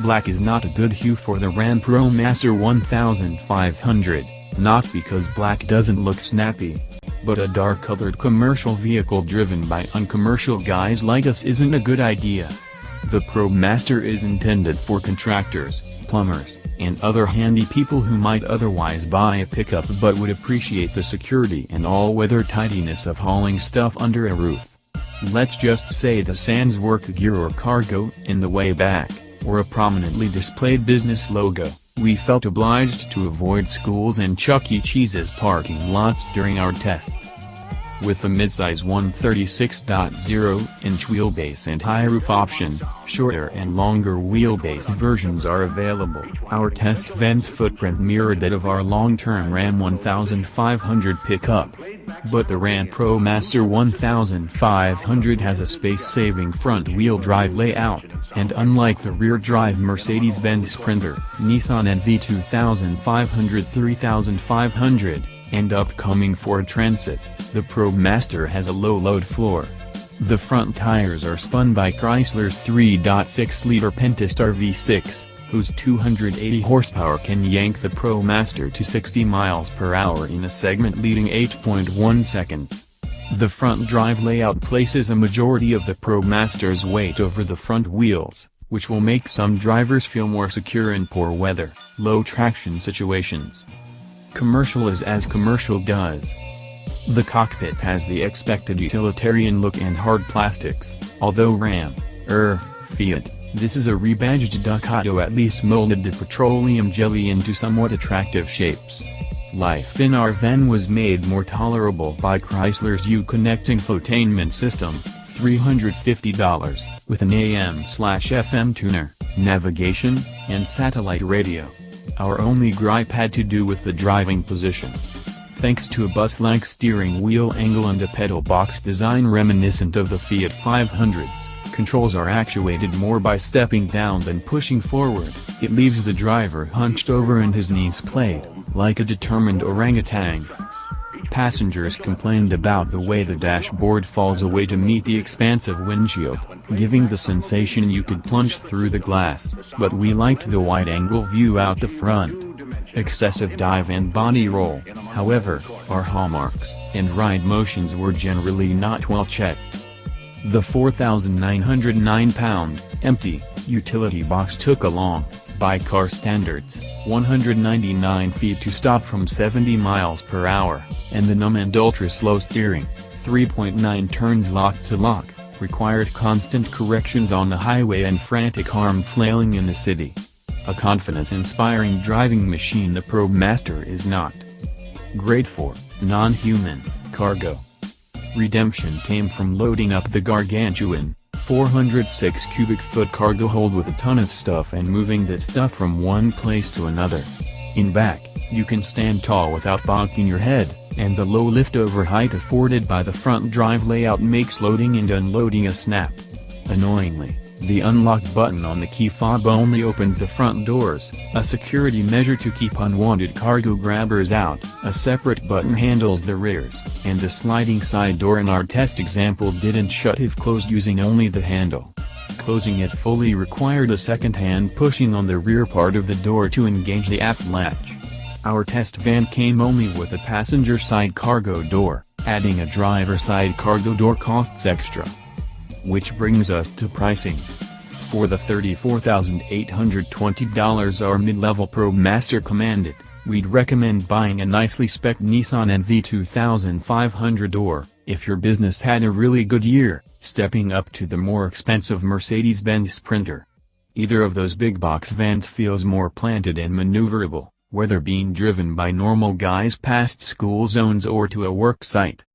Black is not a good hue for the Ram ProMaster 1500, not because black doesn't look snappy, but a dark-colored commercial vehicle driven by uncommercial guys like us isn't a good idea. The ProMaster is intended for contractors, plumbers, and other handy people who might otherwise buy a pickup but would appreciate the security and all-weather tidiness of hauling stuff under a roof. Let's just say the sans work gear or cargo in the way back, or a prominently displayed business logo. We felt obliged to avoid schools and Chuck E. Cheese's parking lots during our test. With the midsize 136.0-inch wheelbase and high roof option, shorter and longer wheelbase versions are available. Our test van's footprint mirrored that of our long-term Ram 1500 pickup. But the Ram ProMaster 1500 has a space-saving front-wheel drive layout, and unlike the rear-drive Mercedes-Benz Sprinter, Nissan NV 2500 3500, and upcoming Ford Transit, the ProMaster has a low-load floor. The front tires are spun by Chrysler's 3.6-liter Pentastar V6, whose 280 horsepower can yank the ProMaster to 60 miles per hour in a segment-leading 8.1 seconds. The front drive layout places a majority of the ProMaster's weight over the front wheels, which will make some drivers feel more secure in poor weather, low traction situations. Commercial is as commercial does. The cockpit has the expected utilitarian look and hard plastics, although Ram, Fiat, this is a rebadged Ducato at least molded the petroleum jelly into somewhat attractive shapes. Life in our van was made more tolerable by Chrysler's Uconnect infotainment system, $350, with an AM/FM tuner, navigation, and satellite radio. Our only gripe had to do with the driving position. Thanks to a bus-like steering wheel angle and a pedal box design reminiscent of the Fiat 500s, controls are actuated more by stepping down than pushing forward. It leaves the driver hunched over and his knees splayed, like a determined orangutan. Passengers complained about the way the dashboard falls away to meet the expansive windshield, giving the sensation you could plunge through the glass, but we liked the wide-angle view out the front. Excessive dive and body roll, however, are hallmarks, and ride motions were generally not well checked. The 4,909-pound, empty, utility box took along, by car standards, 199 feet to stop from 70 miles per hour, and the numb and ultra-slow steering, 3.9 turns lock-to-lock, required constant corrections on the highway and frantic arm flailing in the city. A confidence-inspiring driving machine the ProMaster is not. Great for non-human cargo. Redemption came from loading up the gargantuan 406 cubic foot cargo hold with a ton of stuff and moving that stuff from one place to another. In back, you can stand tall without bonking your head, and the low lift-over height afforded by the front drive layout makes loading and unloading a snap. Annoyingly, the unlock button on the key fob only opens the front doors, a security measure to keep unwanted cargo grabbers out. A separate button handles the rears, and the sliding side door in our test example didn't shut if closed using only the handle. Closing it fully required a second hand pushing on the rear part of the door to engage the aft latch. Our test van came only with a passenger side cargo door. Adding a driver side cargo door costs extra. Which brings us to pricing. For the $34,820 our mid-level ProMaster commanded, we'd recommend buying a nicely spec'd Nissan NV 2500 or, if your business had a really good year, stepping up to the more expensive Mercedes-Benz Sprinter. Either of those big box vans feels more planted and maneuverable, whether being driven by normal guys past school zones or to a work site.